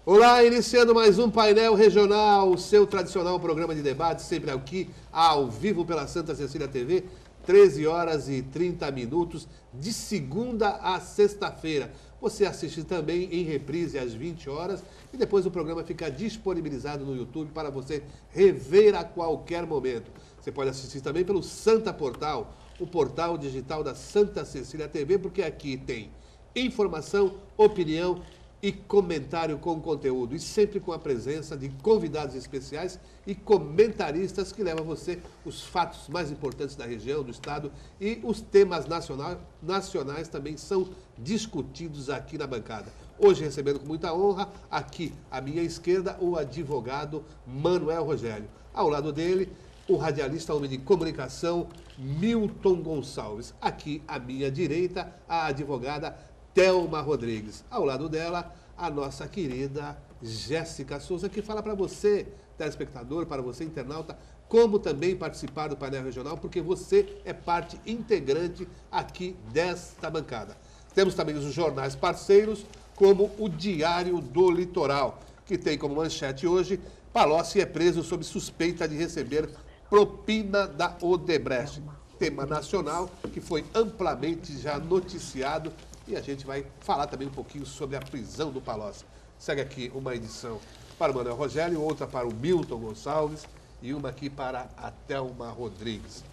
Olá, iniciando mais um painel regional, o seu tradicional programa de debate, sempre aqui, ao vivo pela Santa Cecília TV, 13 horas e 30 minutos, de segunda a sexta-feira. Você assiste também em reprise às 20 horas e depois o programa fica disponibilizado no YouTube para você rever a qualquer momento. Você pode assistir também pelo Santa Portal, o portal digital da Santa Cecília TV, porque aqui tem informação, opinião e comentário com conteúdo. E sempre com a presença de convidados especiais e comentaristas que levam a você os fatos mais importantes da região, do estado, e os temas nacionais também são discutidos aqui na bancada. Hoje recebendo com muita honra, aqui à minha esquerda, o advogado Manuel Rogério. Ao lado dele, o radialista homem de comunicação Milton Gonçalves. Aqui à minha direita, a advogada Thelma Rodrigues. Ao lado dela, a nossa querida Jéssica Souza, que fala para você, telespectador, para você, internauta, como também participar do painel regional, porque você é parte integrante aqui desta bancada. Temos também os jornais parceiros, como o Diário do Litoral, que tem como manchete hoje: Palocci é preso sob suspeita de receber propina da Odebrecht. Tema nacional que foi amplamente já noticiado. E a gente vai falar também um pouquinho sobre a prisão do Palocci. Segue aqui uma edição para o Manuel Rogério, outra para o Milton Gonçalves e uma aqui para a Thelma Rodrigues.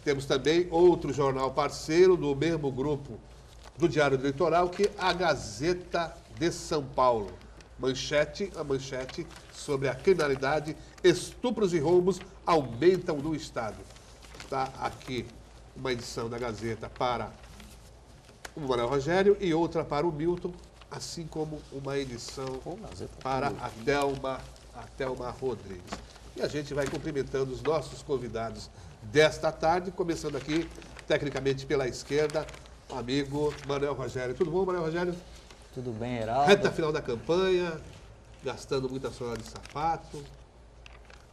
Temos também outro jornal parceiro do mesmo grupo do Diário do Litoral, que é a Gazeta de São Paulo. A manchete sobre a criminalidade, estupros e roubos aumentam no estado. Está aqui uma edição da Gazeta para o Manuel Rogério e outra para o Milton, assim como uma edição para a Thelma Rodrigues. E a gente vai cumprimentando os nossos convidados desta tarde, começando aqui, tecnicamente pela esquerda, o amigo Manuel Rogério. Tudo bom, Manuel Rogério? Tudo bem, Heraldo? Reta final da campanha, gastando muita sola de sapato.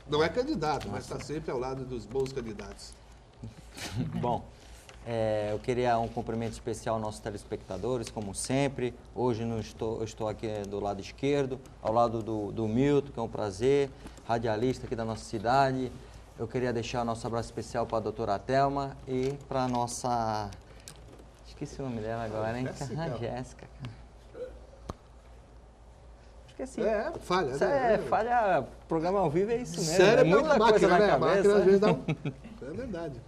Não é candidato, mas está sempre ao lado dos bons candidatos. Bom, eu queria um cumprimento especial aos nossos telespectadores, como sempre. Hoje eu estou aqui do lado esquerdo, ao lado do Milton, que é um prazer, radialista aqui da nossa cidade. Eu queria deixar o nosso abraço especial para a doutora Thelma e para a nossa... Esqueci o nome dela agora, hein? Jéssica. Esqueci. Falha, né? Falha, programa ao vivo é isso mesmo. Sério, é muita coisa na cabeça. A máquina às vezes dá um... É verdade.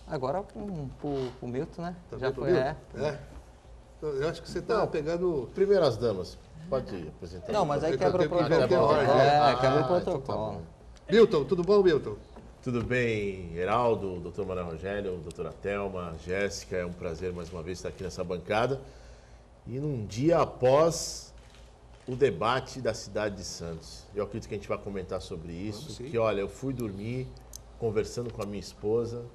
Agora pro Milton, né? Tá Já foi, Eu acho que você está pegando... Primeiras damas, pode apresentar. Não, mas aí quebra o protocolo. quebra o protocolo. Então tá bom. Milton, tudo bom, Milton? Tudo bem, Heraldo, doutor Manuel Rogério, doutora Thelma, Jéssica, é um prazer mais uma vez estar aqui nessa bancada. E num dia após o debate da cidade de Santos. Eu acredito que a gente vai comentar sobre isso, que olha, eu fui dormir conversando com a minha esposa,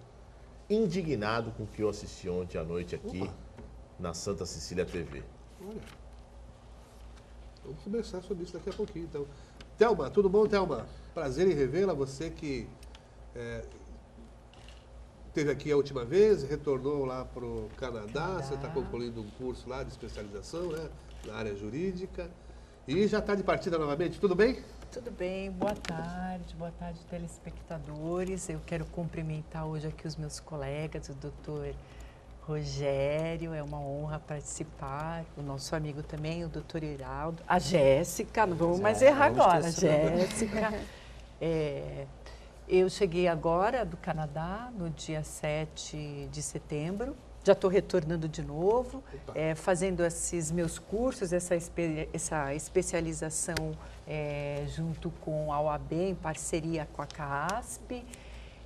indignado com o que eu assisti ontem à noite aqui na Santa Cecília TV. Olha, vamos conversar sobre isso daqui a pouquinho, então. Thelma, tudo bom, Thelma? Prazer em revê-la, você que esteve aqui a última vez, retornou lá para o Canadá, você está concluindo um curso lá de especialização, né, na área jurídica, e já está de partida novamente, tudo bem? Tudo bem, boa tarde, telespectadores. Eu quero cumprimentar hoje aqui os meus colegas, o doutor Rogério, é uma honra participar, o nosso amigo também, o doutor Heraldo, a Jéssica, não vamos mais errar agora, Jéssica. Eu cheguei agora do Canadá, no dia 7 de setembro, já estou retornando de novo, fazendo esses meus cursos, essa especialização junto com a OAB, em parceria com a CAASP.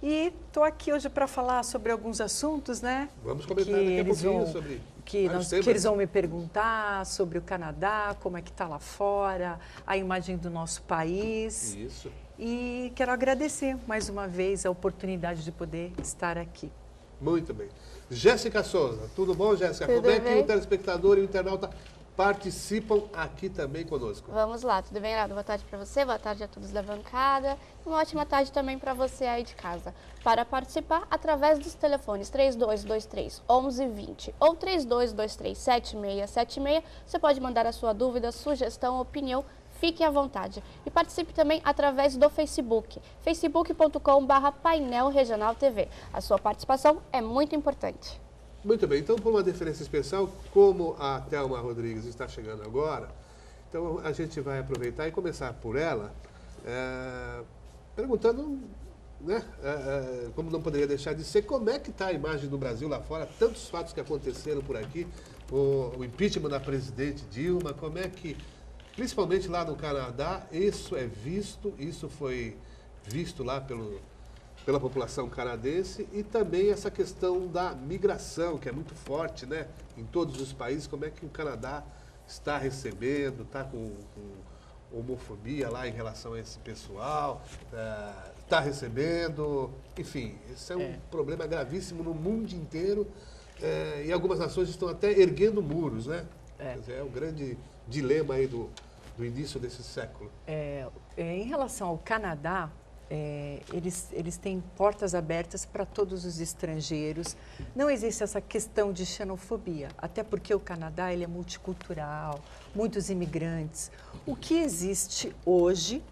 E estou aqui hoje para falar sobre alguns assuntos, né? Vamos comentar daqui a pouquinho sobre que eles vão me perguntar sobre o Canadá, como é que está lá fora, a imagem do nosso país. Isso. E quero agradecer mais uma vez a oportunidade de poder estar aqui. Muito bem. Jéssica Souza, tudo bom, Jéssica? Como é que o telespectador e o internauta participam aqui também conosco. Vamos lá, tudo bem, Heraldo? Boa tarde para você, boa tarde a todos da bancada. Uma ótima tarde também para você aí de casa. Para participar, através dos telefones 3223-1120 ou 3223-7676, você pode mandar a sua dúvida, sugestão, opinião, fique à vontade. E participe também através do Facebook, facebook.com/Painel Regional TV. A sua participação é muito importante. Muito bem, então por uma deferência especial, como a Thelma Rodrigues está chegando agora, então a gente vai aproveitar e começar por ela, perguntando, né, como não poderia deixar de ser, como é que está a imagem do Brasil lá fora, tantos fatos que aconteceram por aqui, o impeachment da presidente Dilma, como é que, principalmente lá no Canadá, isso foi visto lá pela população canadense, e também essa questão da migração, que é muito forte, né, em todos os países, como é que o Canadá está recebendo, está com homofobia lá em relação a esse pessoal, está recebendo, enfim, esse é um problema gravíssimo no mundo inteiro, e algumas nações estão até erguendo muros, né? Quer dizer, é o grande dilema aí do início desse século. Em relação ao Canadá, eles têm portas abertas para todos os estrangeiros. Não existe essa questão de xenofobia, até porque o Canadá ele é multicultural, muitos imigrantes. O que existe hoje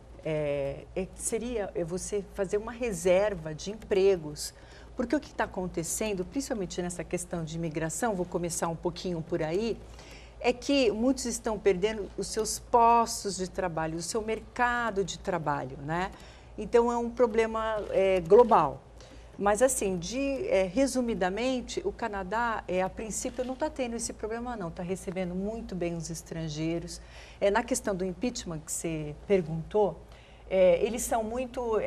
seria você fazer uma reserva de empregos, porque o que está acontecendo, principalmente nessa questão de imigração, vou começar um pouquinho por aí, é que muitos estão perdendo os seus postos de trabalho, o seu mercado de trabalho, né? Então, é um problema global. Mas, assim, resumidamente, o Canadá, a princípio, não está tendo esse problema, não. Está recebendo muito bem os estrangeiros. Na questão do impeachment que você perguntou, eles são muito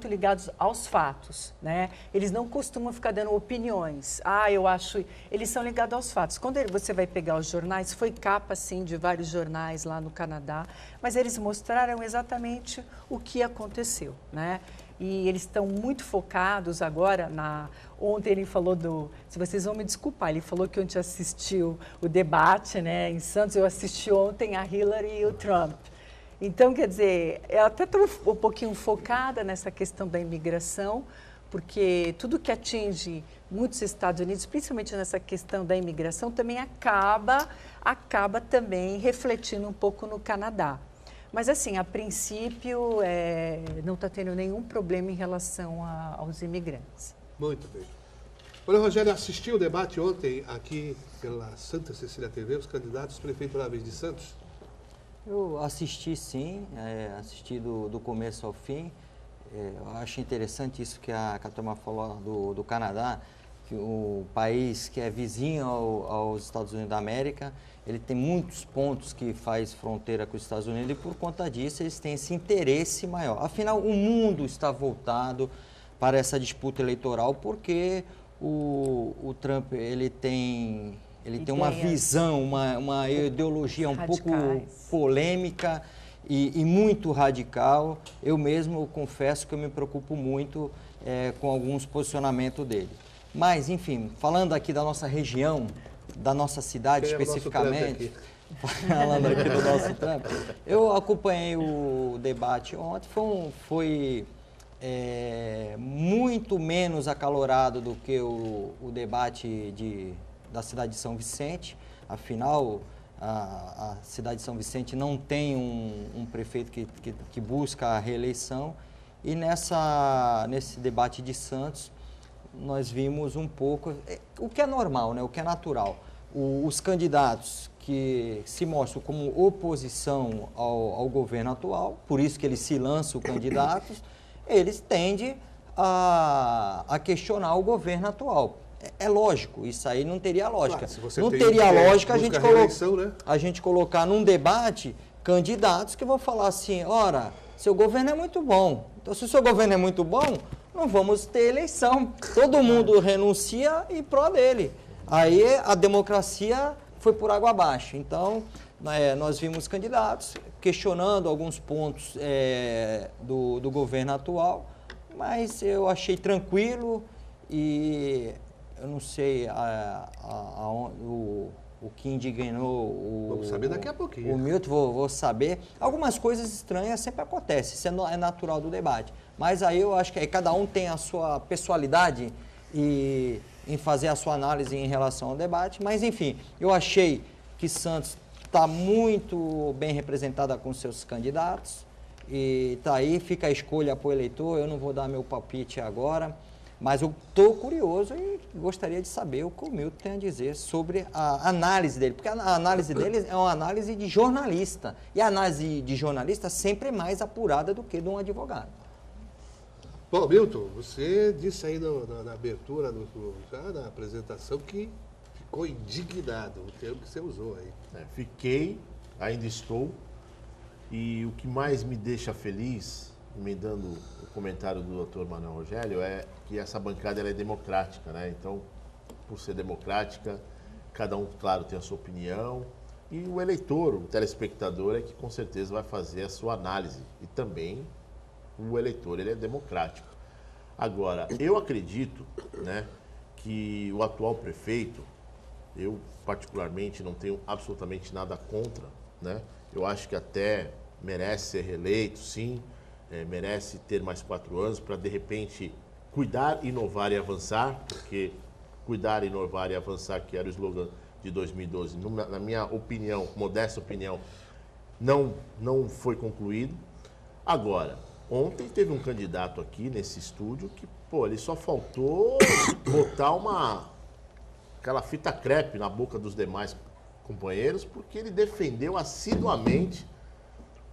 ligados aos fatos, né? Eles não costumam ficar dando opiniões. Eu acho... Eles são ligados aos fatos. Quando você vai pegar os jornais, foi capa, sim, de vários jornais lá no Canadá, mas eles mostraram exatamente o que aconteceu, né? E eles estão muito focados agora Ontem ele falou se vocês vão me desculpar, ele falou que ontem assistiu o debate, né, em Santos. Eu assisti ontem a Hillary e o Trump. Então, quer dizer, eu até estou um pouquinho focada nessa questão da imigração, porque tudo que atinge muitos Estados Unidos, principalmente nessa questão da imigração, também acaba também refletindo um pouco no Canadá. Mas, assim, a princípio, não está tendo nenhum problema em relação aos imigrantes. Muito bem. Olha, Rogério, assistiu o debate ontem aqui pela Santa Cecília TV, os candidatos prefeituráveis de Santos? Eu assisti, sim, assisti do começo ao fim. Eu acho interessante isso que a Thelma falou do Canadá, que o país que é vizinho aos Estados Unidos da América, ele tem muitos pontos que faz fronteira com os Estados Unidos, e por conta disso eles têm esse interesse maior. Afinal, o mundo está voltado para essa disputa eleitoral, porque o Trump ele tem uma visão, uma ideologia um pouco polêmica e muito radical. Eu mesmo confesso que eu me preocupo muito com alguns posicionamentos dele. Mas, enfim, falando aqui da nossa região, da nossa cidade especificamente, falando aqui do nosso Trump, eu acompanhei o debate ontem, foi muito menos acalorado do que o debate da cidade de São Vicente. Afinal, a cidade de São Vicente não tem um prefeito que busca a reeleição, e nesse debate de Santos nós vimos um pouco, o que é normal, né? O que é natural. Os candidatos que se mostram como oposição ao governo atual, por isso que eles se lançam candidatos, eles tendem a questionar o governo atual. É lógico, isso aí não teria lógica. Claro, se não teria lógica né? a gente colocar num debate candidatos que vão falar assim: ora, seu governo é muito bom. Então, se o seu governo é muito bom, não vamos ter eleição. Todo mundo renuncia e pró dele. Aí a democracia foi por água abaixo. Então, nós vimos candidatos questionando alguns pontos do governo atual, mas eu achei tranquilo, e eu não sei o que indignou Vamos saber daqui a pouquinho. o Milton, vou saber. Algumas coisas estranhas sempre acontecem, isso é natural do debate. Mas aí eu acho que aí cada um tem a sua pessoalidade em fazer a sua análise em relação ao debate. Mas, enfim, eu achei que Santos está muito bem representada com seus candidatos. E tá aí, fica a escolha para o eleitor. Eu não vou dar meu palpite agora. Mas eu estou curioso e gostaria de saber o que o Milton tem a dizer sobre a análise dele. Porque a análise dele é uma análise de jornalista. E a análise de jornalista sempre é mais apurada do que de um advogado. Bom, Milton, você disse aí na abertura, já na apresentação, que ficou indignado, o termo que você usou aí. Fiquei, ainda estou, e o que mais me deixa feliz, emendando o comentário do Dr. Manuel Rogério, é que essa bancada ela é democrática, né? Então, por ser democrática, cada um, claro, tem a sua opinião, e o eleitor, o telespectador, é que com certeza vai fazer a sua análise, e também o eleitor, ele é democrático. Agora, eu acredito, né, que o atual prefeito, eu particularmente não tenho absolutamente nada contra, né? Eu acho que até merece ser reeleito, sim, merece ter mais 4 anos para, de repente, cuidar, inovar e avançar, porque cuidar, inovar e avançar, que era o slogan de 2012, na minha opinião, modesta opinião, não foi concluído. Agora, ontem teve um candidato aqui nesse estúdio que, ele só faltou botar aquela fita crepe na boca dos demais companheiros, porque ele defendeu assiduamente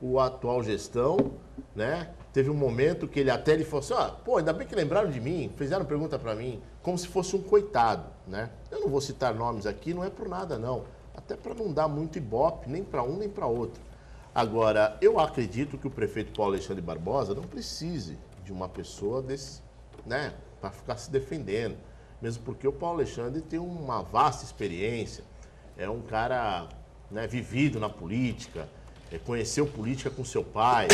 o atual gestão, né? Teve um momento que ele falou assim, ainda bem que lembraram de mim, fizeram pergunta para mim, como se fosse um coitado, né? Eu não vou citar nomes aqui, não é por nada não, até para não dar muito ibope, nem para um nem para outro. Agora, eu acredito que o prefeito Paulo Alexandre Barbosa não precise de uma pessoa desse, né, para ficar se defendendo. Mesmo porque o Paulo Alexandre tem uma vasta experiência, é um cara, né, vivido na política, conheceu política com seu pai.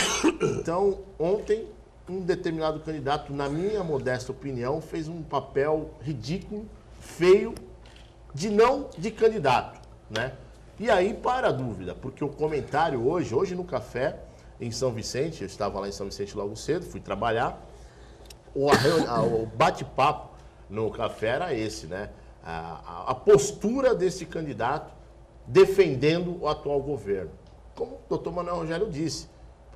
Então, ontem, um determinado candidato, na minha modesta opinião, fez um papel ridículo, feio, de candidato, né? E aí, para a dúvida, porque o comentário hoje no café, em São Vicente, eu estava lá em São Vicente logo cedo, fui trabalhar, o bate-papo no café era esse, né? A postura desse candidato defendendo o atual governo. Como o doutor Manuel Rogério disse,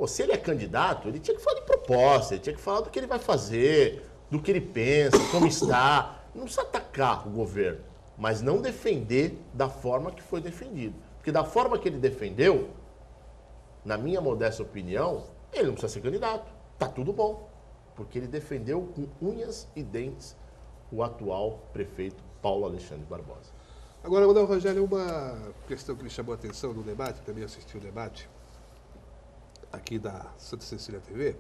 se ele é candidato, ele tinha que falar de proposta, ele tinha que falar do que ele vai fazer, do que ele pensa, como está. Não precisa atacar o governo, mas não defender da forma que foi defendido. Porque da forma que ele defendeu, na minha modesta opinião, ele não precisa ser candidato. Tá tudo bom. Porque ele defendeu com unhas e dentes o atual prefeito Paulo Alexandre Barbosa. Agora, Manuel Rogério, uma questão que me chamou a atenção no debate, também assisti o debate aqui da Santa Cecília TV,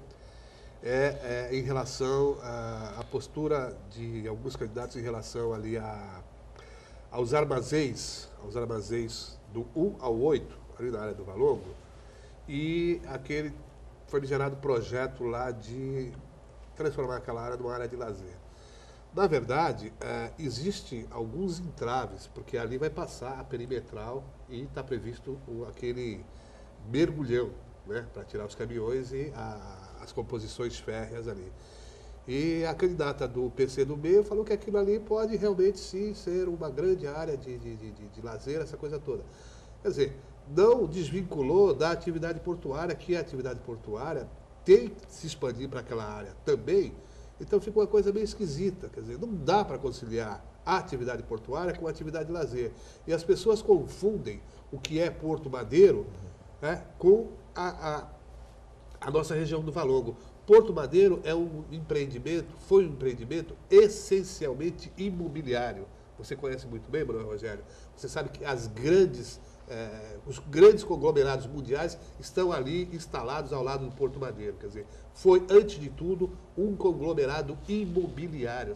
em relação à postura de alguns candidatos em relação ali aos armazéns do 1 ao 8, ali na área do Valongo, e aquele famigerado projeto lá de transformar aquela área numa área de lazer. Na verdade, existem alguns entraves, porque ali vai passar a perimetral e está previsto aquele mergulhão, né, para tirar os caminhões e as composições férreas ali. E a candidata do PCdoB falou que aquilo ali pode realmente sim ser uma grande área de lazer, essa coisa toda. Quer dizer, não desvinculou da atividade portuária, que a atividade portuária tem que se expandir para aquela área também. Então fica uma coisa meio esquisita, quer dizer, não dá para conciliar a atividade portuária com a atividade de lazer. E as pessoas confundem o que é Porto Madeiro, né, com a nossa região do Valongo. Porto Madeiro foi um empreendimento essencialmente imobiliário. Você conhece muito bem, Manuel Rogério. Você sabe que os grandes conglomerados mundiais estão ali instalados ao lado do Porto Madeiro. Quer dizer, foi, antes de tudo, um conglomerado imobiliário.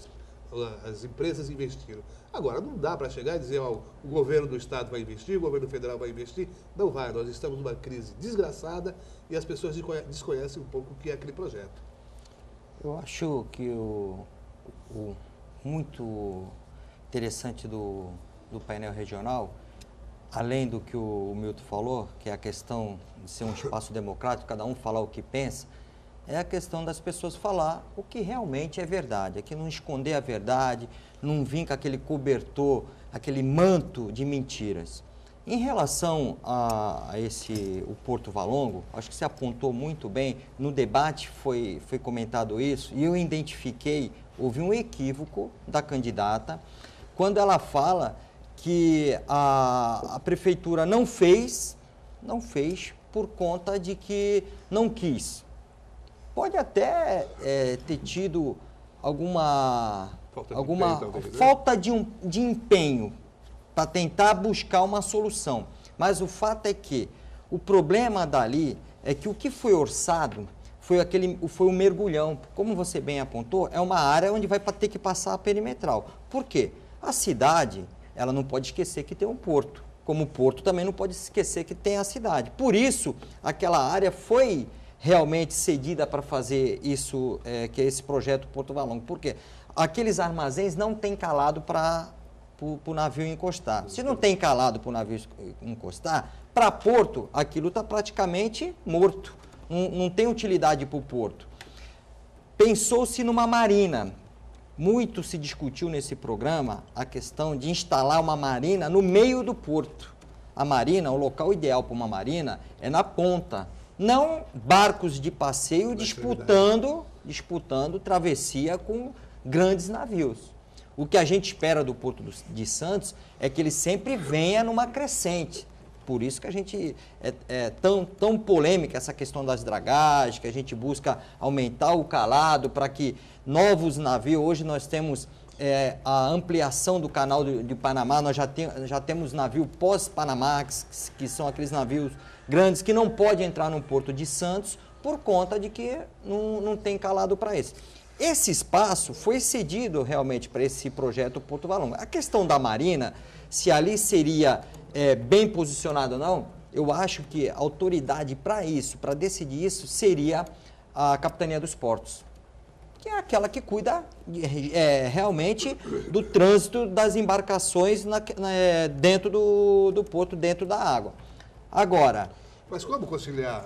As empresas investiram. Agora, não dá para chegar e dizer, o governo do Estado vai investir, o governo federal vai investir. Não vai, nós estamos numa crise desgraçada e as pessoas desconhecem um pouco o que é aquele projeto. Eu acho que o muito interessante do painel regional além do que o Milton falou, que é a questão de ser um espaço democrático, cada um falar o que pensa, é a questão das pessoas falar o que realmente é verdade, é que não esconder a verdade, não vir com aquele cobertor, aquele manto de mentiras. Em relação o Porto Valongo, acho que você apontou muito bem, no debate foi comentado isso, e eu identifiquei, houve um equívoco da candidata, quando ela fala que a prefeitura não fez por conta de que não quis. Pode até ter tido alguma falta de empenho para tentar buscar uma solução. Mas o fato é que o problema dali é que o que foi orçado foi o mergulhão. Como você bem apontou, é uma área onde vai ter que passar a perimetral. Por quê? A cidade, ela não pode esquecer que tem um porto. Como o porto também não pode esquecer que tem a cidade. Por isso, aquela área foi realmente cedida para fazer isso, que é esse projeto Porto Valongo. Por quê? Aqueles armazéns não têm calado para o navio encostar. Se não tem calado para o navio encostar, para porto, aquilo está praticamente morto. Não tem utilidade para o porto. Pensou-se numa marina. Muito se discutiu nesse programa a questão de instalar uma marina no meio do porto. A marina, o local ideal para uma marina é na ponta. Não barcos de passeio disputando travessia com grandes navios. O que a gente espera do Porto de Santos é que ele sempre venha numa crescente. Por isso que a gente é tão polêmica essa questão das dragagens, que a gente busca aumentar o calado para que novos navios, hoje nós temos a ampliação do canal de Panamá, nós já temos navio pós-Panamá, que são aqueles navios grandes que não podem entrar no Porto de Santos por conta de que não tem calado para isso. Esse espaço foi cedido realmente para esse projeto Porto Valongo. A questão da Marina, se ali seria bem posicionado ou não, eu acho que a autoridade para isso, para decidir isso, seria a Capitania dos Portos, que é aquela que cuida realmente do trânsito das embarcações dentro do porto, dentro da água. Agora... Mas como conciliar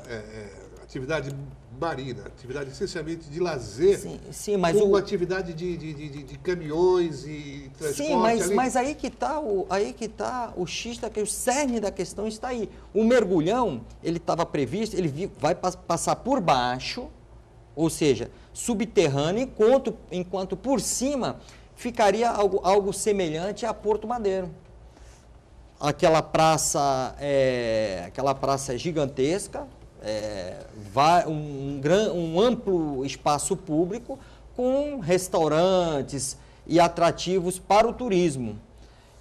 atividade marina, atividade essencialmente de lazer, sim, mas com uma atividade de caminhões e transporte? Sim, mas aí que está o X, que o cerne da questão está aí. O mergulhão, ele estava previsto, ele vai passar por baixo, ou seja, subterrâneo, enquanto por cima ficaria algo semelhante a Porto Madeiro. Aquela praça gigantesca, um amplo espaço público com restaurantes e atrativos para o turismo.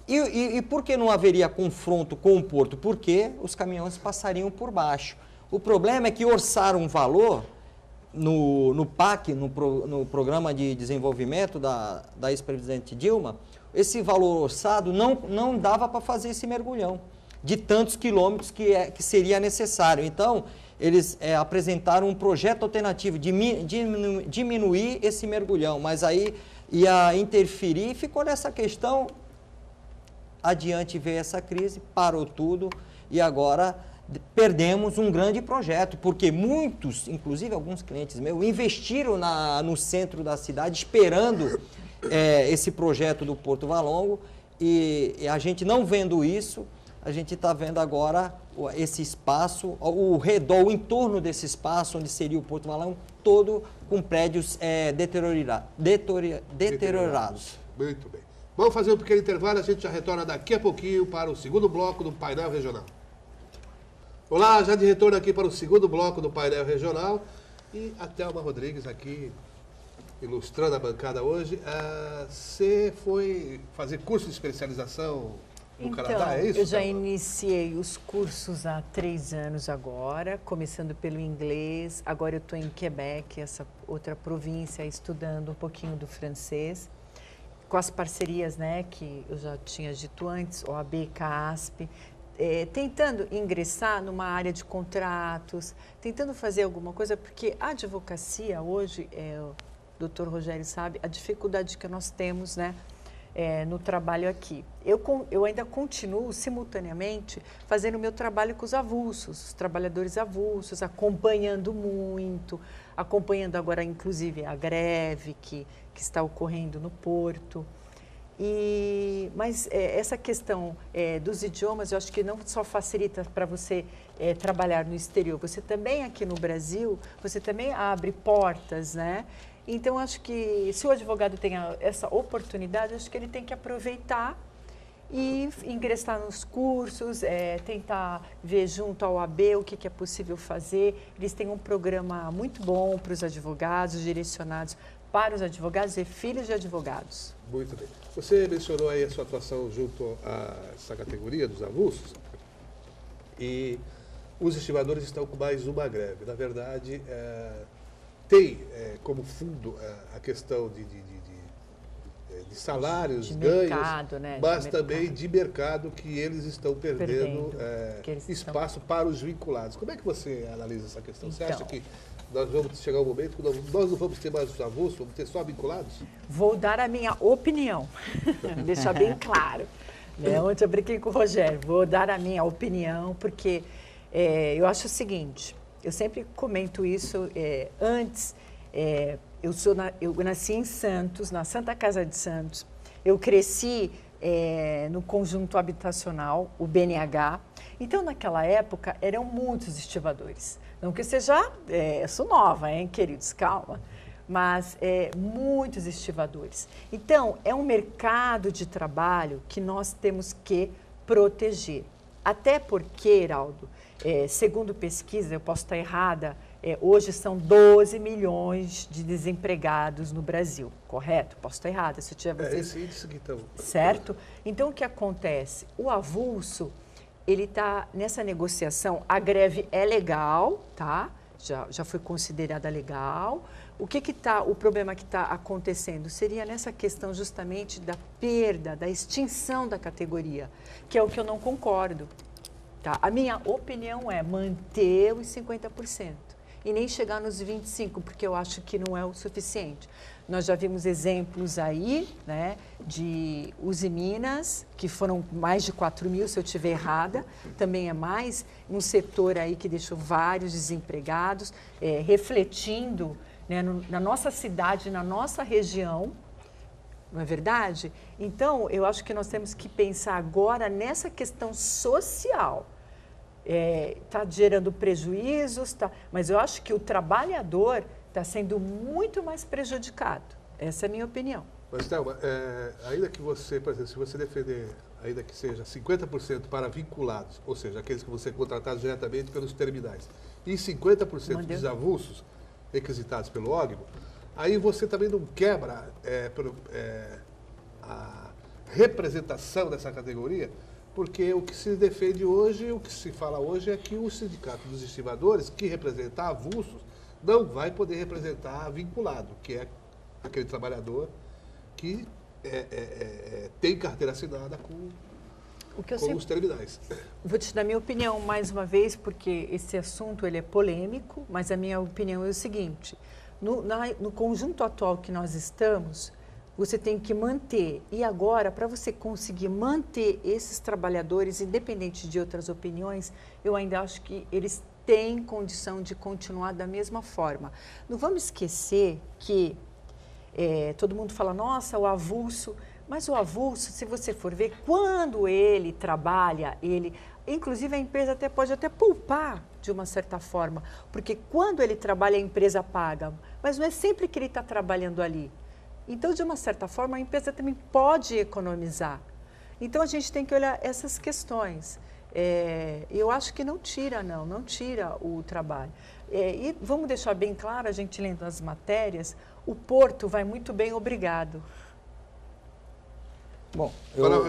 E por que não haveria confronto com o porto? Porque os caminhões passariam por baixo. O problema é que orçaram um valor no PAC, no Programa de Desenvolvimento da ex-presidente Dilma. Esse valor orçado não dava para fazer esse mergulhão de tantos quilômetros que seria necessário. Então, eles apresentaram um projeto alternativo de diminuir esse mergulhão, mas aí ia interferir e ficou nessa questão. Adiante veio essa crise, parou tudo e agora perdemos um grande projeto, porque muitos, inclusive alguns clientes meus, investiram no centro da cidade esperando esse projeto do Porto Valongo e a gente não vendo isso, a gente está vendo agora esse espaço, o redor, o entorno desse espaço, onde seria o Porto Valongo, todo com prédios deteriorados. Muito bem. Vamos fazer um pequeno intervalo, a gente já retorna daqui a pouquinho para o segundo bloco do Painel Regional. Olá, já de retorno aqui para o segundo bloco do Painel Regional e a Thelma Rodrigues aqui ilustrando a bancada hoje. Você foi fazer curso de especialização no Canadá, é isso? Eu já iniciei os cursos há 3 anos agora, começando pelo inglês. Agora eu estou em Quebec, essa outra província, estudando um pouquinho do francês, com as parcerias, né, que eu já tinha dito antes, OAB, CASP, tentando ingressar numa área de contratos, tentando fazer alguma coisa, porque a advocacia hoje, o doutor Rogério sabe, a dificuldade que nós temos, né, no trabalho aqui. Eu ainda continuo simultaneamente fazendo o meu trabalho com os avulsos, os trabalhadores avulsos, acompanhando muito, acompanhando agora inclusive a greve que está ocorrendo no Porto. Mas essa questão dos idiomas, eu acho que não só facilita para você trabalhar no exterior, você também aqui no Brasil, você também abre portas, né? Então, acho que se o advogado tem essa oportunidade, acho que ele tem que aproveitar e ingressar nos cursos, tentar ver junto ao AB o que é possível fazer. Eles têm um programa muito bom para os advogados, direcionados para os advogados e filhos de advogados. Muito bem. Você mencionou aí a sua atuação junto a essa categoria dos avulsos e os estimadores estão com mais uma greve. Na verdade, tem como fundo a questão de salários, de ganhos, mercado, né? mas também de mercado que eles estão perdendo espaço para os vinculados. Como é que você analisa essa questão? Você acha que nós vamos chegar um momento que nós não vamos ter mais os avulsos, vamos ter só vinculados? Vou dar a minha opinião, deixar bem claro. Ontem eu brinquei com o Rogério, vou dar a minha opinião, porque eu acho o seguinte, eu sempre comento isso antes, eu nasci em Santos, na Santa Casa de Santos, eu cresci no conjunto habitacional, o BNH, então naquela época eram muitos estivadores. Não que seja, eu sou nova, hein, queridos, calma, mas muitos estivadores. Então, é um mercado de trabalho que nós temos que proteger. Até porque, Heraldo, segundo pesquisa, eu posso estar errada, hoje são 12 milhões de desempregados no Brasil, correto? Posso estar errada, se eu tiver... esse índice que estamos... Certo? Então, o que acontece? O avulso, ele está nessa negociação, a greve é legal, tá? Já foi considerada legal. O problema que está acontecendo seria nessa questão justamente da perda, da extinção da categoria, que é o que eu não concordo. Tá? A minha opinião é manter os 50% e nem chegar nos 25%, porque eu acho que não é o suficiente. Nós já vimos exemplos aí, né, de Usiminas, que foram mais de 4 mil, se eu estiver errada, também é mais, um setor aí que deixou vários desempregados, refletindo, né, na nossa cidade, na nossa região, não é verdade? Então, eu acho que nós temos que pensar agora nessa questão social. Está gerando prejuízos, mas eu acho que o trabalhador está sendo muito mais prejudicado. Essa é a minha opinião. Mas, Thelma, ainda que você, por exemplo, se você defender, ainda que seja 50% para vinculados, ou seja, aqueles que vão ser contratados diretamente pelos terminais, e 50% dos avulsos requisitados pelo OGMO, aí você também não quebra a representação dessa categoria, porque o que se defende hoje, o que se fala hoje é que o sindicato dos estimadores, que representa avulsos, não vai poder representar vinculado, que é aquele trabalhador que tem carteira assinada com os terminais. Vou te dar minha opinião mais uma vez, porque esse assunto ele é polêmico, mas a minha opinião é o seguinte, no conjunto atual que nós estamos, você tem que manter, e agora, para você conseguir manter esses trabalhadores, independente de outras opiniões, eu ainda acho que eles têm condição de continuar da mesma forma. Não vamos esquecer que todo mundo fala, nossa, o avulso, mas o avulso, se você for ver, quando ele trabalha, inclusive a empresa pode até poupar de uma certa forma, porque quando ele trabalha, a empresa paga, mas não é sempre que ele está trabalhando ali. Então, de uma certa forma, a empresa também pode economizar. Então, a gente tem que olhar essas questões. Eu acho que não tira o trabalho. E vamos deixar bem claro, a gente lendo as matérias, o Porto vai muito bem, obrigado. Bom, eu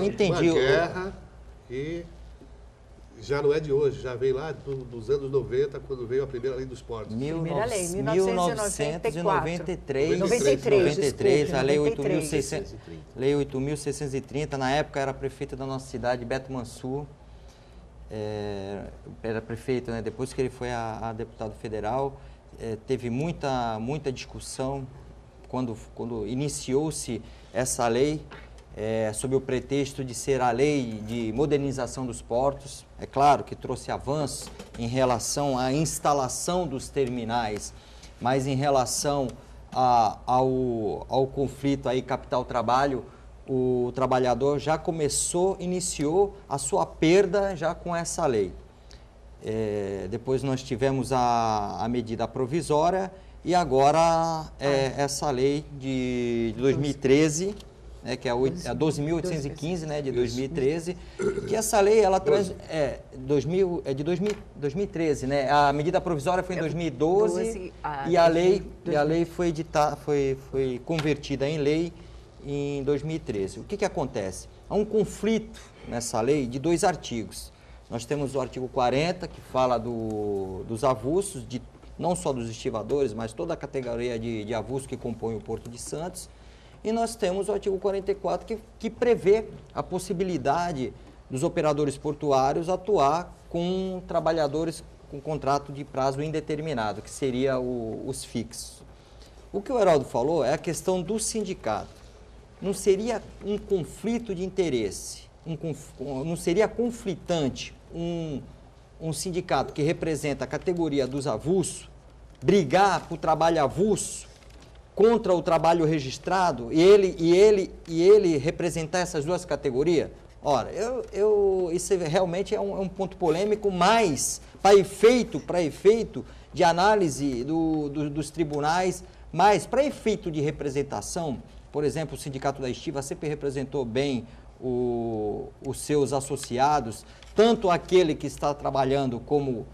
entendi. Uma guerra que já não é de hoje, já veio lá dos anos 90, quando veio a primeira lei dos portos. Primeira lei, 1993, a Lei 8.630. Na época era prefeito da nossa cidade, Beto Mansur. Era prefeito, né? Depois que ele foi a deputado federal, teve muita discussão quando iniciou-se essa lei, sob o pretexto de ser a lei de modernização dos portos, é claro que trouxe avanços em relação à instalação dos terminais, mas em relação ao conflito aí capital-trabalho, o trabalhador já iniciou a sua perda já com essa lei. Depois nós tivemos a medida provisória e agora essa lei de 2013, né, que é a 12.815, né, de 2013, que essa lei ela traz de 2013, né? A medida provisória foi em 2012 e a lei foi convertida em lei em 2013. O que acontece? Há um conflito nessa lei de 2 artigos. Nós temos o artigo 40, que fala dos avulsos, não só dos estivadores, mas toda a categoria de avulso que compõe o Porto de Santos. E nós temos o artigo 44, que prevê a possibilidade dos operadores portuários atuar com trabalhadores com contrato de prazo indeterminado, que seria os fixos. O que o Heraldo falou é a questão do sindicato. Não seria um conflito de interesse, não seria conflitante um sindicato que representa a categoria dos avulsos brigar por trabalho avulso contra o trabalho registrado e ele representar essas 2 categorias? Ora, isso realmente é um ponto polêmico, mas para efeito de análise dos tribunais, mas para efeito de representação, por exemplo, o Sindicato da Estiva sempre representou bem os seus associados, tanto aquele que está trabalhando como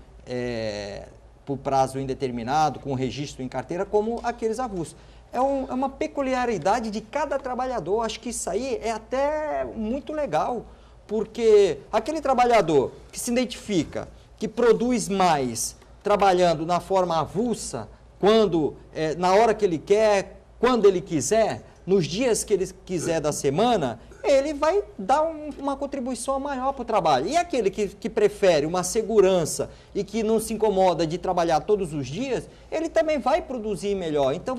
por prazo indeterminado, com registro em carteira, como aqueles avulsos. É uma peculiaridade de cada trabalhador. Acho que isso aí é até muito legal, porque aquele trabalhador que se identifica, que produz mais trabalhando na forma avulsa, na hora que ele quer, quando ele quiser, nos dias que ele quiser da semana, ele vai dar uma contribuição maior para o trabalho. E aquele que prefere uma segurança e que não se incomoda de trabalhar todos os dias, ele também vai produzir melhor. Então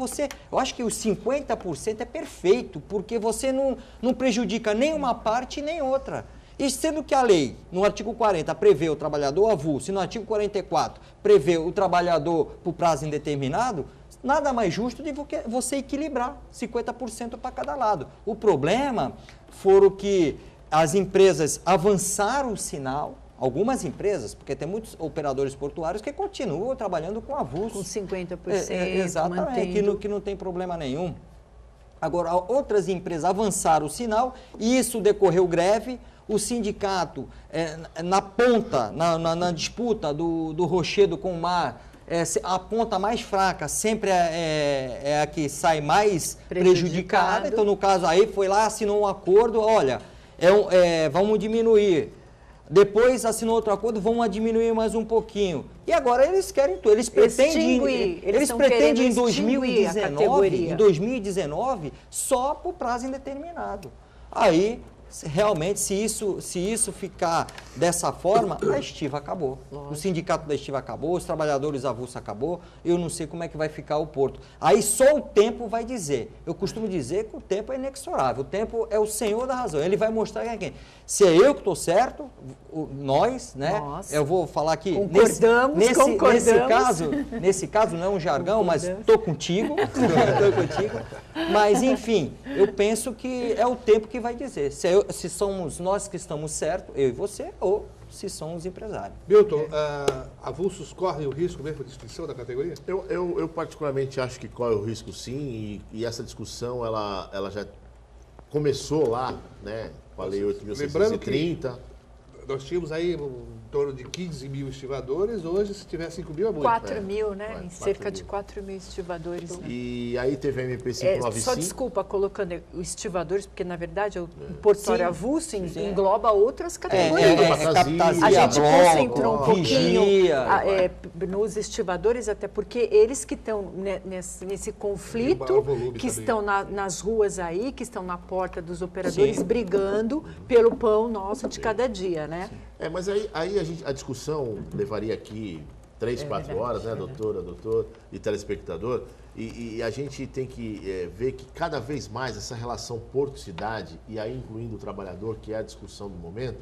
eu acho que os 50% é perfeito, porque você não prejudica nem uma parte nem outra. E sendo que a lei, no artigo 40, prevê o trabalhador avulso e no artigo 44 prevê o trabalhador por prazo indeterminado, nada mais justo de você equilibrar 50% para cada lado. O problema foi que as empresas avançaram o sinal, algumas empresas, porque tem muitos operadores portuários que continuam trabalhando com avulso. Com 50%. Exatamente, que não tem problema nenhum. Agora, outras empresas avançaram o sinal e isso decorreu greve. O sindicato, na ponta, na disputa do rochedo com o mar, a ponta mais fraca sempre é a que sai mais prejudicada. Então, no caso aí, foi lá, assinou um acordo, olha, vamos diminuir. Depois assinou outro acordo, vamos diminuir mais um pouquinho. E agora eles querem tudo. Eles pretendem em 2019 só por prazo indeterminado. Aí, realmente, se isso ficar dessa forma, a estiva acabou. Lógico. O sindicato da estiva acabou, os trabalhadores avulsos acabou, eu não sei como é que vai ficar o porto. Aí só o tempo vai dizer. Eu costumo dizer que o tempo é inexorável, o tempo é o senhor da razão, ele vai mostrar quem. Se é eu que estou certo, nós, né? Nossa. Eu vou falar aqui. Concordamos. Nesse caso não é um jargão, mas estou contigo. Mas, enfim, eu penso que é o tempo que vai dizer. Se somos nós que estamos certos, eu e você, ou se são os empresários. Milton, avulsos correm o risco mesmo de extinção da categoria? Eu particularmente acho que corre o risco sim, e essa discussão ela já começou lá, né? Falei 8.630. Nós tínhamos aí em torno de 15 mil estivadores, hoje se tiver 5 mil é muito. 4 mil, né? Cerca de 4 mil estivadores. E aí teve a MP 595. Só desculpa, colocando os estivadores, porque na verdade o portuário avulso engloba outras categorias. A gente concentrou um pouquinho nos estivadores, até porque eles que estão nesse conflito, que estão nas ruas aí, que estão na porta dos operadores, brigando pelo pão nosso de cada dia, né? Mas aí a discussão levaria aqui 3, 4 verdade, horas, né, doutor e telespectador. E a gente tem que ver que cada vez mais essa relação porto-cidade, e aí incluindo o trabalhador, que é a discussão do momento,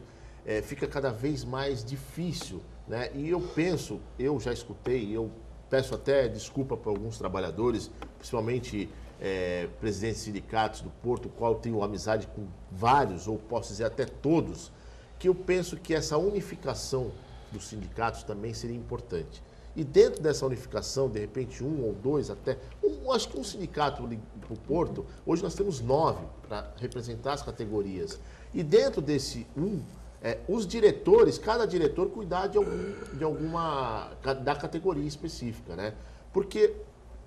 fica cada vez mais difícil, né? E eu já escutei, eu peço até desculpa para alguns trabalhadores, principalmente presidentes de sindicatos do Porto, o qual eu tenho amizade com vários, ou posso dizer até todos, que eu penso que essa unificação dos sindicatos também seria importante. E dentro dessa unificação, de repente, um ou dois até, acho que um sindicato para o Porto, hoje nós temos 9 para representar as categorias. E dentro desse os diretores, cada diretor cuidar da categoria específica, né? Porque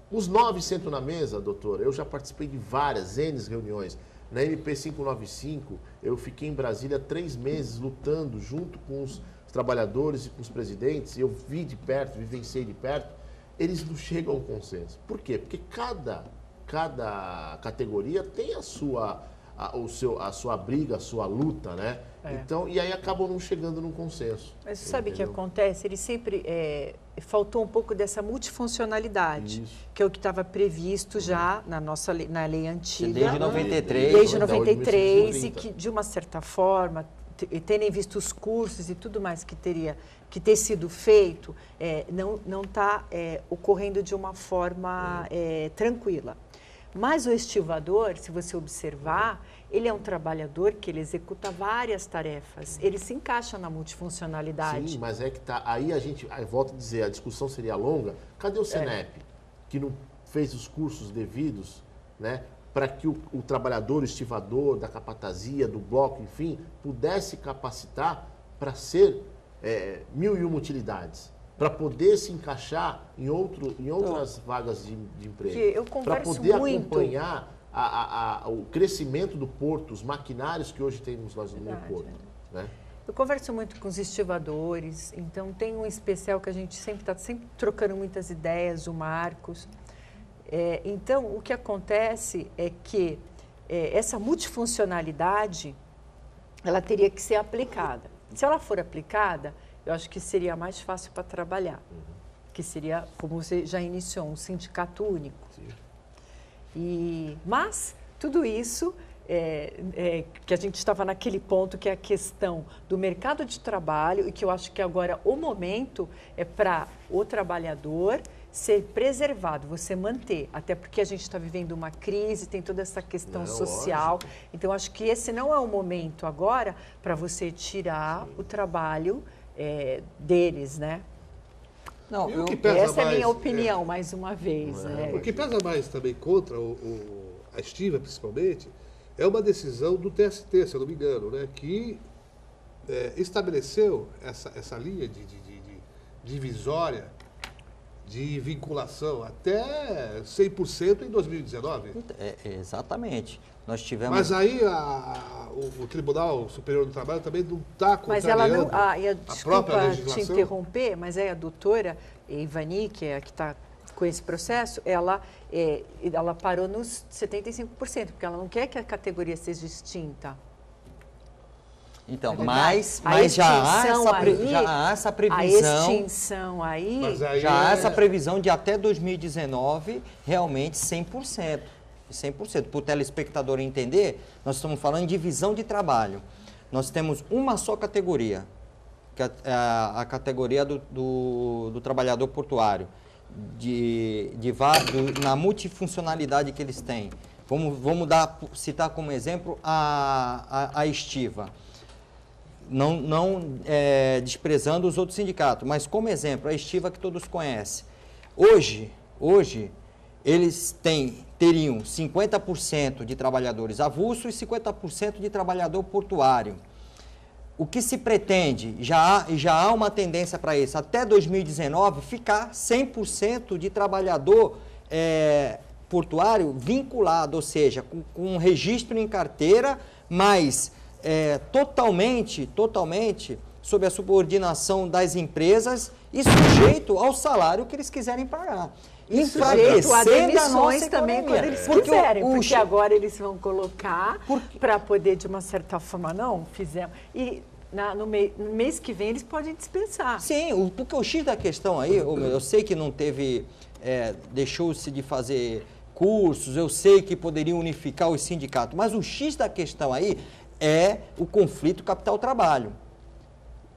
os 9 sentam na mesa, doutor, eu já participei de várias, N reuniões. Na MP 595, eu fiquei em Brasília 3 meses lutando junto com os trabalhadores e com os presidentes, eu vi de perto, vivenciei de perto, eles não chegam a um consenso. Por quê? Porque cada categoria tem a sua briga, a sua luta, né? Então, e aí acabam não chegando num consenso. Mas sabe o que acontece? Ele sempre faltou um pouco dessa multifuncionalidade, que é o que estava previsto já na lei antiga. Desde 93. Desde 93, e que, de uma certa forma, terem visto os cursos e tudo mais que teria que ter sido feito, não está ocorrendo de uma forma tranquila. Mas o estivador, se você observar, ele é um trabalhador que ele executa várias tarefas. Ele se encaixa na multifuncionalidade. Sim, mas é que tá. Aí volto a dizer, a discussão seria longa. Cadê o Senep, que não fez os cursos devidos, né? Para que o trabalhador, o estivador, da capatazia, do bloco, enfim, pudesse capacitar para ser 1001 utilidades, para poder se encaixar em outras vagas de emprego, para poder acompanhar o crescimento do porto, os maquinários que hoje temos nós no porto. Né? Eu converso muito com os estivadores, então tem um especial que a gente sempre está trocando muitas ideias, o Marcos. Então, o que acontece é que essa multifuncionalidade, ela teria que ser aplicada. Se ela for aplicada, eu acho que seria mais fácil para trabalhar, que seria, como você já iniciou, um sindicato único. Mas, tudo isso, que a gente estava naquele ponto, que é a questão do mercado de trabalho, e que eu acho que agora o momento é para o trabalhador ser preservado, você manter, até porque a gente está vivendo uma crise, tem toda essa questão social. Lógico. Então, acho que esse não é o momento agora para você tirar o trabalho deles, né? Não, essa é a minha opinião, mais uma vez. O que pesa mais também contra a estiva, principalmente, é uma decisão do TST, se eu não me engano, né? Que estabeleceu essa linha de divisória de vinculação até 100% em 2019. Exatamente. Nós tivemos... Mas aí o Tribunal Superior do Trabalho também não está contrariando a própria legislação. Desculpa te interromper, mas aí a doutora Ivani, que é a que está com esse processo, ela parou nos 75%, porque ela não quer que a categoria seja extinta. Então, mas já há essa previsão. A extinção aí... Já há essa previsão de até 2019, realmente 100%. 100%. Para o telespectador entender, nós estamos falando de divisão de trabalho. Nós temos uma só categoria, que é a categoria do trabalhador portuário, na multifuncionalidade que eles têm. Vamos citar como exemplo a estiva. Não desprezando os outros sindicatos, mas como exemplo, a estiva que todos conhecem. Hoje eles teriam 50% de trabalhadores avulsos e 50% de trabalhador portuário. O que se pretende, já há uma tendência para isso, até 2019, ficar 100% de trabalhador portuário vinculado, ou seja, com um registro em carteira, mas totalmente sob a subordinação das empresas e sujeito ao salário que eles quiserem pagar. Sujeito a demissões também quando eles quiserem, porque agora eles vão colocar para poder, de uma certa forma, não fizemos. E no mês que vem eles podem dispensar. Sim, porque o X da questão aí, eu sei que não teve, deixou-se de fazer cursos, eu sei que poderiam unificar os sindicatos, mas o X da questão aí é o conflito capital-trabalho.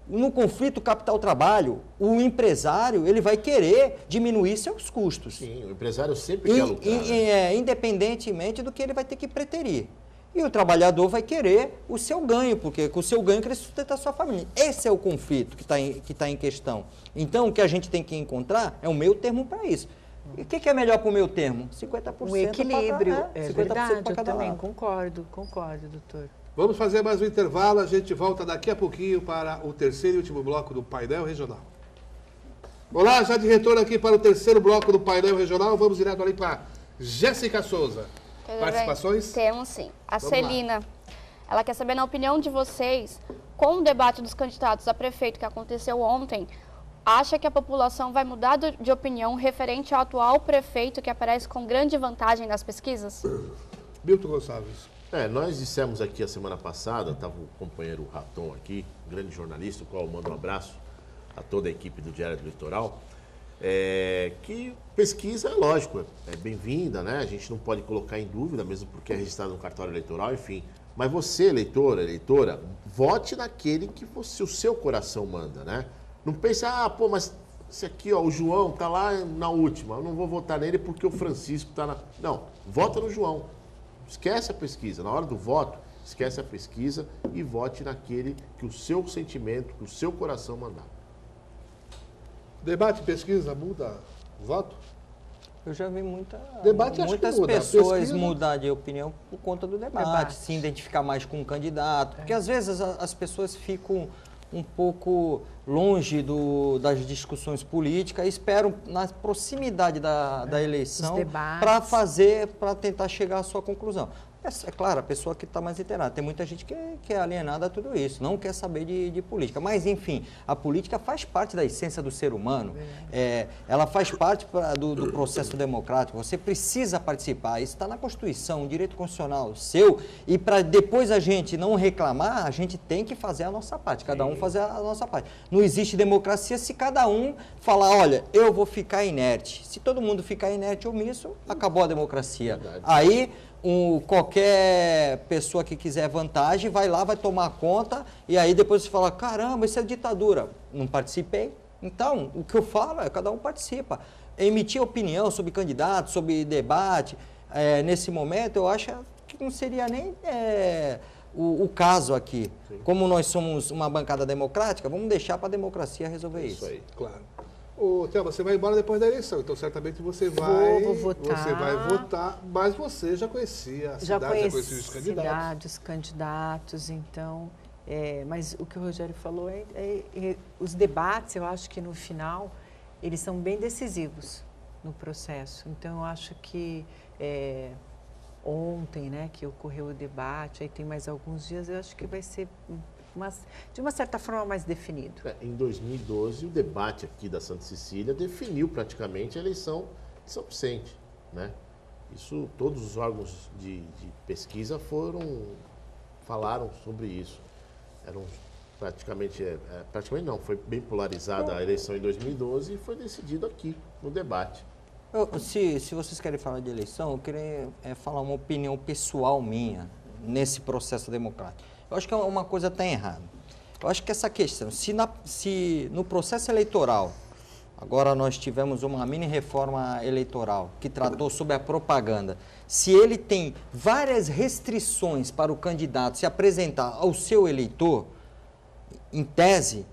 No conflito capital-trabalho, o empresário ele vai querer diminuir seus custos. Sim, o empresário sempre quer lucrar. Né? Independentemente do que ele vai ter que preterir. E o trabalhador vai querer o seu ganho, porque com o seu ganho ele sustenta a sua família. Esse é o conflito que tá em questão. Então, o que a gente tem que encontrar é um meio termo para isso. E o que é melhor para o meio termo? 50%. Um equilíbrio. É 50% verdade, para eu cada também lado. concordo, doutor. Vamos fazer mais um intervalo, a gente volta daqui a pouquinho para o terceiro e último bloco do Painel Regional. Olá, já de retorno aqui para o terceiro bloco do Painel Regional, vamos direto ali para Jéssica Souza. Participações? Temos sim. A Vamos Celina, ela quer saber na opinião de vocês, com o debate dos candidatos a prefeito que aconteceu ontem, acha que a população vai mudar de opinião referente ao atual prefeito que aparece com grande vantagem nas pesquisas? Milton Gonçalves. Nós dissemos aqui a semana passada, estava o companheiro Raton aqui, um grande jornalista, o qual eu mando um abraço a toda a equipe do Diário do Litoral, que pesquisa, lógico, é bem-vinda, né? A gente não pode colocar em dúvida, mesmo porque é registrado no cartório eleitoral, enfim. Mas você, eleitor, eleitora, vote naquele que o seu coração manda, né? Não pense, mas esse aqui, ó, o João tá lá na última, eu não vou votar nele porque o Francisco tá na... Não, vota no João. Esquece a pesquisa. Na hora do voto, esquece a pesquisa e vote naquele que o seu sentimento, que o seu coração mandar. Debate e pesquisa muda o voto? Eu já vi Debate, acho muitas que muda. pessoas Pesquisa... mudar de opinião por conta do debate, se identificar mais com um candidato. Porque às vezes as pessoas ficam um pouco longe das discussões políticas e esperam na proximidade da eleição para tentar chegar à sua conclusão. É claro, a pessoa que está mais inteirada. Tem muita gente que é alienada a tudo isso, não quer saber de política. Mas, enfim, a política faz parte da essência do ser humano. Ela faz parte do processo democrático. Você precisa participar. Isso está na Constituição, um direito constitucional seu. E para depois a gente não reclamar, a gente tem que fazer a nossa parte. Cada um fazer a nossa parte. Não existe democracia se cada um falar, olha, eu vou ficar inerte. Se todo mundo ficar inerte ou omisso, acabou a democracia. Verdade. Aí... qualquer pessoa que quiser vantagem vai lá, vai tomar conta e aí depois você fala, caramba, isso é ditadura. Não participei. Então, o que eu falo é cada um participa. Emitir opinião sobre candidato, sobre debate, nesse momento eu acho que não seria nem o caso aqui. Sim. Como nós somos uma bancada democrática, vamos deixar para a democracia resolver isso. Isso aí, claro. Ô, Thelma, você vai embora depois da eleição, então certamente você vai votar, mas você já conhecia a cidade, já conhecia os candidatos. Os candidatos, então, mas o que o Rogério falou os debates, eu acho que no final, eles são bem decisivos no processo. Então, eu acho que ontem, né, que ocorreu o debate, aí tem mais alguns dias, eu acho que vai ser... de uma certa forma mais definido. Em 2012, o debate aqui da Santa Cecília definiu praticamente a eleição de São Vicente, né? Isso, todos os órgãos de pesquisa falaram sobre isso. Praticamente não, foi bem polarizada a eleição em 2012 e foi decidido aqui, no debate. Se vocês querem falar de eleição, eu queria falar uma opinião pessoal minha nesse processo democrático. Eu acho que uma coisa está errada. Eu acho que essa questão, se no processo eleitoral, agora nós tivemos uma mini reforma eleitoral que tratou sobre a propaganda, se ele tem várias restrições para o candidato se apresentar ao seu eleitor, em tese,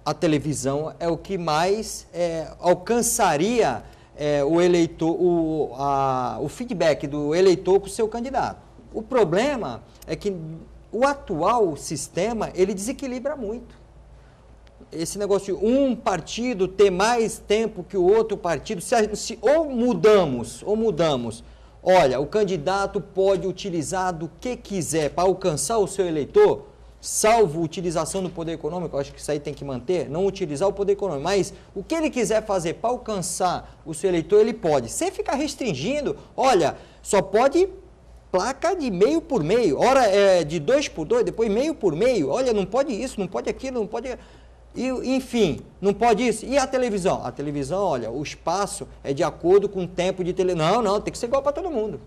a televisão é o que mais alcançaria o eleitor, o feedback do eleitor com o seu candidato. O problema é que o atual sistema, ele desequilibra muito. Esse negócio de um partido ter mais tempo que o outro partido, ou mudamos, olha, o candidato pode utilizar do que quiser para alcançar o seu eleitor, salvo utilização do poder econômico, eu acho que isso aí tem que manter, não utilizar o poder econômico, mas o que ele quiser fazer para alcançar o seu eleitor, ele pode. Sem ficar restringindo, olha, só pode placa de meio por meio. Ora é de 2 por 2, depois meio por meio. Olha, não pode isso, não pode aquilo, não pode... E, enfim, não pode isso. E a televisão? A televisão, olha, o espaço é de acordo com o tempo de televisão. Não, tem que ser igual para todo mundo.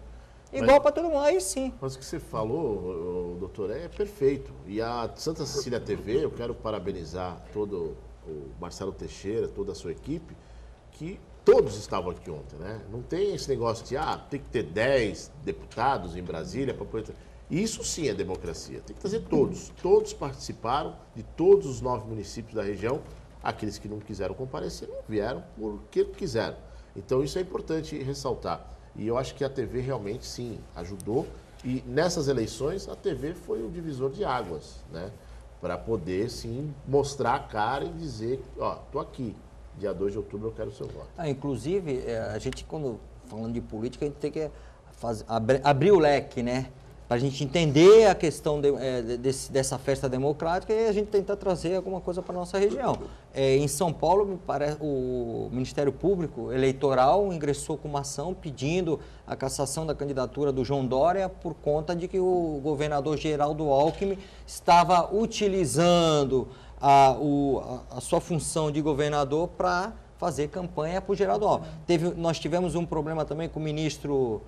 Igual para todo mundo, aí sim. Mas o que você falou, doutor, é perfeito. E a Santa Cecília TV, eu quero parabenizar todo o Marcelo Teixeira, toda a sua equipe, que todos estavam aqui ontem, né? Não tem esse negócio de, tem que ter 10 deputados em Brasília para poder... Isso sim é democracia. Tem que trazer todos. Todos participaram de todos os 9 municípios da região. Aqueles que não quiseram comparecer, não vieram porque quiseram. Então isso é importante ressaltar. E eu acho que a TV realmente, sim, ajudou. E nessas eleições, a TV foi o divisor de águas, né? Para poder, sim, mostrar a cara e dizer, tô aqui, dia 2 de outubro eu quero o seu voto. Inclusive, a gente, quando falando de política, a gente tem que abrir o leque, né? Para a gente entender a questão dessa festa democrática e a gente tentar trazer alguma coisa para a nossa região. Em São Paulo, o Ministério Público Eleitoral ingressou com uma ação pedindo a cassação da candidatura do João Dória por conta de que o governador Geraldo Alckmin estava utilizando a sua função de governador para fazer campanha para o Geraldo Alckmin. Nós tivemos um problema também com o ministro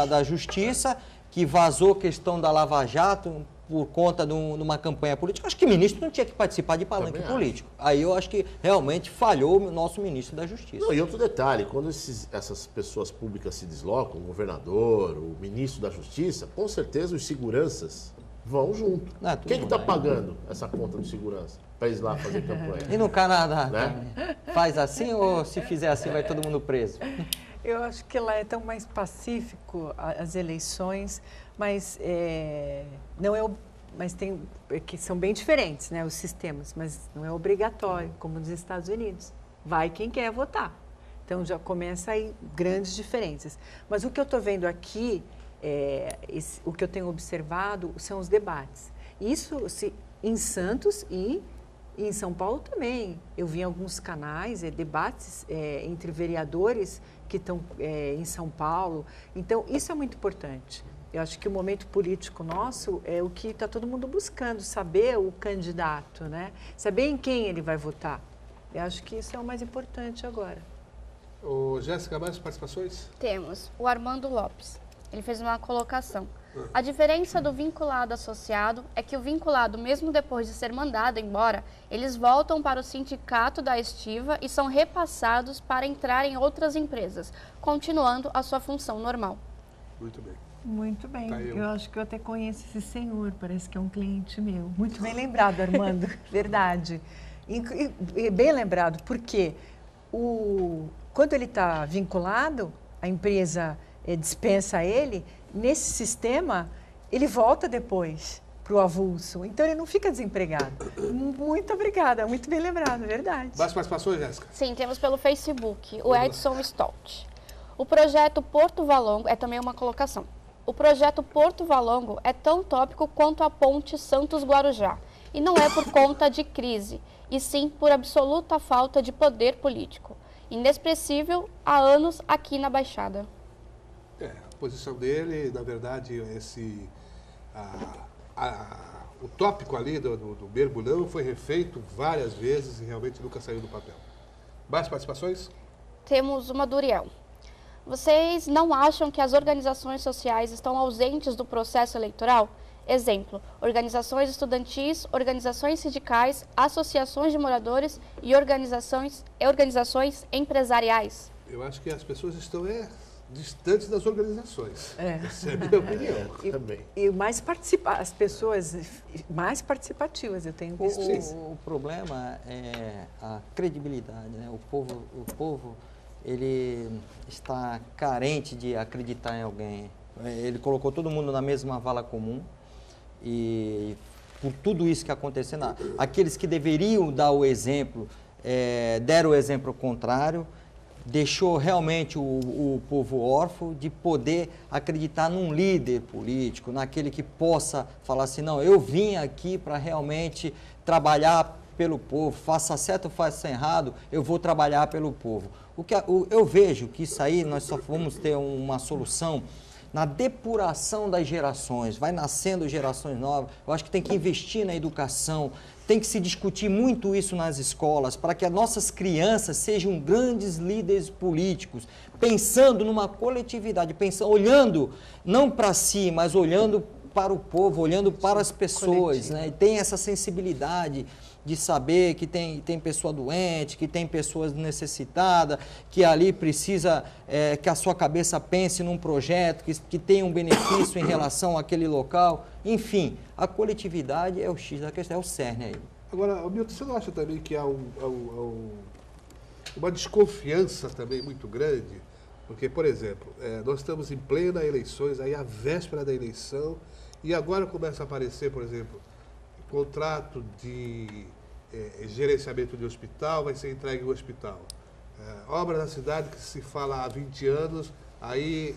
da Justiça, que vazou a questão da Lava Jato por conta de uma campanha política. Acho que o ministro não tinha que participar de palanque político. Aí eu acho que realmente falhou o nosso ministro da Justiça. Não, e outro detalhe, quando essas pessoas públicas se deslocam, o governador, o ministro da Justiça, com certeza os seguranças vão junto. Quem que está pagando essa conta de segurança para eles lá fazer campanha? E no Canadá, né? Faz assim ou se fizer assim vai todo mundo preso? Eu acho que lá é tão mais pacífico as eleições, mas que são bem diferentes, né, os sistemas, mas não é obrigatório, como nos Estados Unidos. Vai quem quer votar. Então já começa aí grandes diferenças. Mas o que eu estou vendo aqui, o que eu tenho observado são os debates. Isso em Santos e em São Paulo também. Eu vi em alguns canais debates entre vereadores que estão em São Paulo. Então, isso é muito importante. Eu acho que o momento político nosso é o que está todo mundo buscando, saber o candidato, né? Saber em quem ele vai votar. Eu acho que isso é o mais importante agora. Jéssica, mais participações? Temos o Armando Lopes. Ele fez uma colocação. A diferença do vinculado associado é que o vinculado, mesmo depois de ser mandado embora, eles voltam para o sindicato da estiva e são repassados para entrar em outras empresas, continuando a sua função normal. Muito bem. Muito bem. Tá eu acho que eu até conheço esse senhor, parece que é um cliente meu. Muito bem lembrado, Armando. Verdade. E bem lembrado, porque quando ele está vinculado, a empresa dispensa ele, nesse sistema, ele volta depois para o avulso. Então, ele não fica desempregado. Muito obrigada, muito bem lembrado, verdade. Mais participações, Jéssica? Sim, temos pelo Facebook, o Edson Stott. O projeto Porto Valongo é também uma colocação. O projeto Porto Valongo é tão tópico quanto a ponte Santos-Guarujá. E não é por conta de crise, e sim por absoluta falta de poder político. Inexpressível há anos aqui na Baixada. A posição dele, na verdade, o tópico ali do mergulhão foi refeito várias vezes e realmente nunca saiu do papel. Mais participações? Temos uma do Uriel. Vocês não acham que as organizações sociais estão ausentes do processo eleitoral? Exemplo, organizações estudantis, organizações sindicais, associações de moradores e organizações empresariais. Eu acho que as pessoas estão distantes das organizações. Essa é a minha opinião. Também. E as pessoas mais participativas, eu tenho visto isso. O problema é a credibilidade, né? O povo, ele está carente de acreditar em alguém. Ele colocou todo mundo na mesma vala comum e por tudo isso que aconteceu, aqueles que deveriam dar o exemplo, deram o exemplo contrário, deixou realmente o povo órfão de poder acreditar num líder político, naquele que possa falar assim, não, eu vim aqui para realmente trabalhar pelo povo, faça certo ou faça errado, eu vou trabalhar pelo povo. Eu vejo que isso aí nós só vamos ter uma solução na depuração das gerações, vai nascendo gerações novas. Eu acho que tem que investir na educação, tem que se discutir muito isso nas escolas, para que as nossas crianças sejam grandes líderes políticos, pensando numa coletividade, pensando, olhando não para si, mas olhando para o povo, olhando para as pessoas, né? E tem essa sensibilidade de saber que tem pessoa doente, que tem pessoas necessitadas, que ali precisa que a sua cabeça pense num projeto, que tenha um benefício em relação àquele local. Enfim, a coletividade é o X da questão, é o cerne aí. Agora, Milton, você não acha também que há uma desconfiança também muito grande? Porque, por exemplo, nós estamos em plena eleições, aí a véspera da eleição, e agora começa a aparecer, por exemplo, contrato de gerenciamento de hospital vai ser entregue no hospital. Obra da cidade que se fala há 20 anos, aí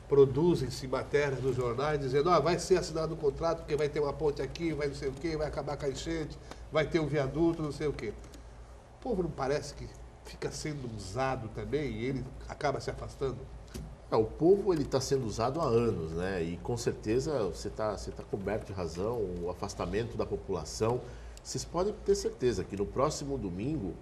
produzem-se matérias nos jornais dizendo vai ser assinado um contrato porque vai ter uma ponte aqui, vai não sei o quê, vai acabar com a enchente, vai ter um viaduto, não sei o quê. O povo não parece que fica sendo usado também e ele acaba se afastando? O povo ele está sendo usado há anos, né? E com certeza você tá coberto de razão, o afastamento da população. Vocês podem ter certeza que no próximo domingo,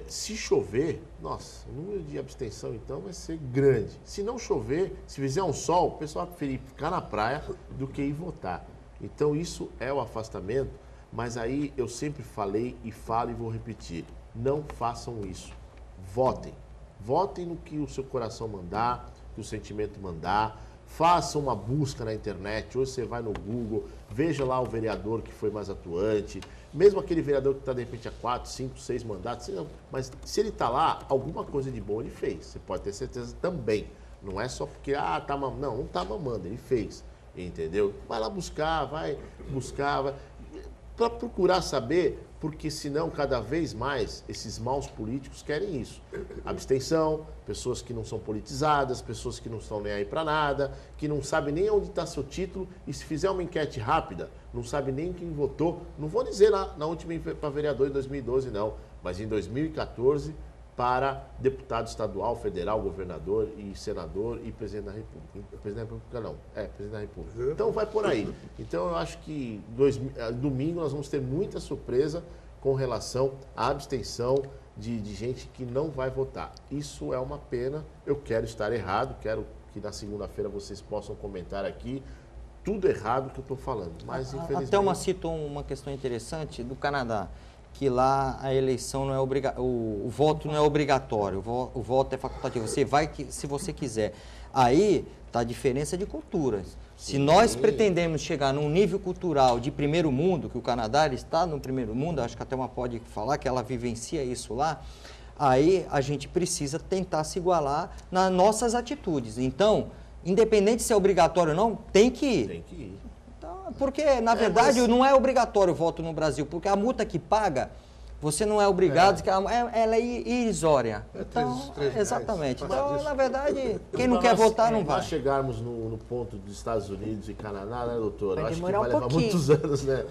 se chover, nossa, o número de abstenção então vai ser grande. Se não chover, se fizer um sol, o pessoal vai preferir ficar na praia do que ir votar. Então isso é o afastamento, mas aí eu sempre falei e falo e vou repetir, não façam isso. Votem. Votem no que o seu coração mandar, que o sentimento mandar, faça uma busca na internet, hoje você vai no Google, veja lá o vereador que foi mais atuante, mesmo aquele vereador que está de repente há 4, 5, 6 mandatos, mas se ele está lá, alguma coisa de bom ele fez, você pode ter certeza também, não é só porque, tá mamando, não está mamando, ele fez, entendeu? Vai lá buscar, para procurar saber, porque senão cada vez mais esses maus políticos querem isso. Abstenção, pessoas que não são politizadas, pessoas que não estão nem aí para nada, que não sabem nem onde está seu título e se fizer uma enquete rápida, não sabe nem quem votou. Não vou dizer lá na última para vereador em 2012 não, mas em 2014 para deputado estadual, federal, governador e senador e presidente da República. Presidente da República não, presidente da República. Então vai por aí. Então eu acho que domingo nós vamos ter muita surpresa com relação à abstenção de gente que não vai votar. Isso é uma pena, eu quero estar errado, quero que na segunda-feira vocês possam comentar aqui tudo errado que eu estou falando, mas infelizmente... Até uma citou uma questão interessante do Canadá, que lá a eleição não é o voto não é obrigatório, o voto é facultativo, você vai se você quiser. Aí está a diferença de culturas. Se nós pretendemos chegar num nível cultural de primeiro mundo, que o Canadá está no primeiro mundo, acho que até uma pode falar que ela vivencia isso lá, aí a gente precisa tentar se igualar nas nossas atitudes. Então, independente se é obrigatório ou não, tem que ir. Tem que ir. Então, porque, na verdade, não é obrigatório o voto no Brasil, porque a multa que paga, você não é obrigado, ela é irrisória. Então, exatamente. Então, na verdade, quem não quer votar, não vai. Nós chegarmos no ponto dos Estados Unidos e Canadá, né, doutora? Vai Acho que demorar vai levar muitos anos, né?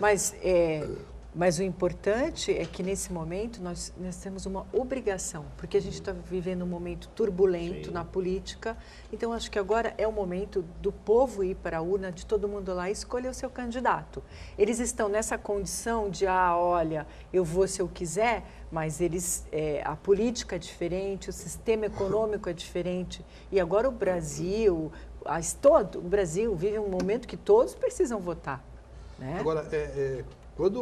Mas o importante é que nesse momento nós temos uma obrigação, porque a gente está vivendo um momento turbulento na política, então acho que agora é o momento do povo ir para a urna, de todo mundo lá escolher o seu candidato. Eles estão nessa condição de, olha, eu vou se eu quiser, mas a política é diferente, o sistema econômico é diferente, e agora o Brasil, o Brasil vive um momento que todos precisam votar. Né? Agora, quando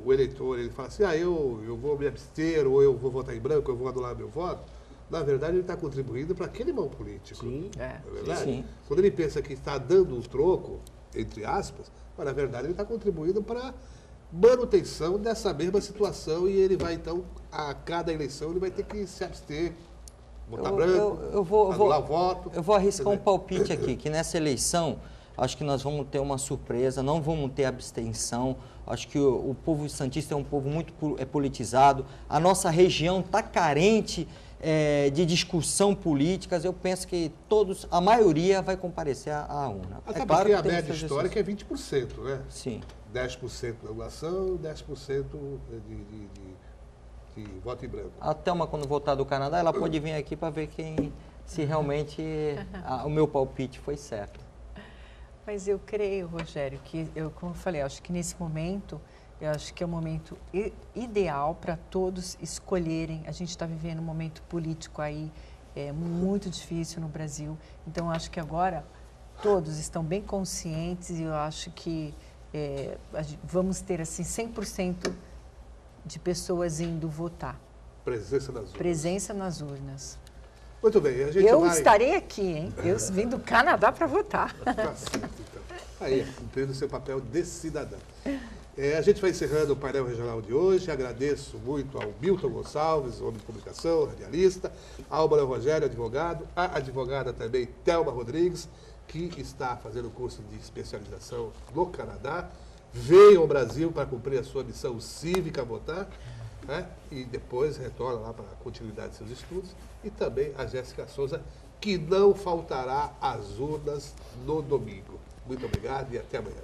o eleitor ele fala assim, eu vou me abster, ou eu vou votar em branco, eu vou anular meu voto, na verdade ele está contribuindo para aquele mal político. Sim. É verdade? Sim. Quando ele pensa que está dando um troco, entre aspas, mas na verdade ele está contribuindo para a manutenção dessa mesma situação e ele vai então, a cada eleição, ele vai ter que se abster, votar branco, anular o voto. Eu vou arriscar um palpite aqui, que nessa eleição, acho que nós vamos ter uma surpresa, não vamos ter abstenção. Acho que o povo santista é um povo muito politizado. A nossa região está carente de discussão políticas. Eu penso que a maioria vai comparecer à urna. Até porque a média histórica é 20%, né? Sim. 10% de anulação, 10% de voto em branco. A Thelma, quando voltar do Canadá, ela pode vir aqui para ver quem se realmente o meu palpite foi certo. Mas eu creio, Rogério, que como eu falei, acho que nesse momento, eu acho que é o momento ideal para todos escolherem. A gente está vivendo um momento político aí muito difícil no Brasil, então eu acho que agora todos estão bem conscientes e eu acho que vamos ter assim 100% de pessoas indo votar. Presença nas urnas. Presença nas urnas. Muito bem, a gente Eu estarei aqui, hein? Eu vim do Canadá para votar. Tá certo, então. Aí, cumprindo o seu papel de cidadã. A gente vai encerrando o painel regional de hoje. Agradeço muito ao Milton Gonçalves, homem de comunicação, radialista, ao Manuel Rogério, advogado, a advogada também, Thelma Rodrigues, que está fazendo o curso de especialização no Canadá. Veio ao Brasil para cumprir a sua missão cívica, votar, né? E depois retorna lá para a continuidade de seus estudos. E também a Jéssica Souza, que não faltará às urnas no domingo. Muito obrigado e até amanhã.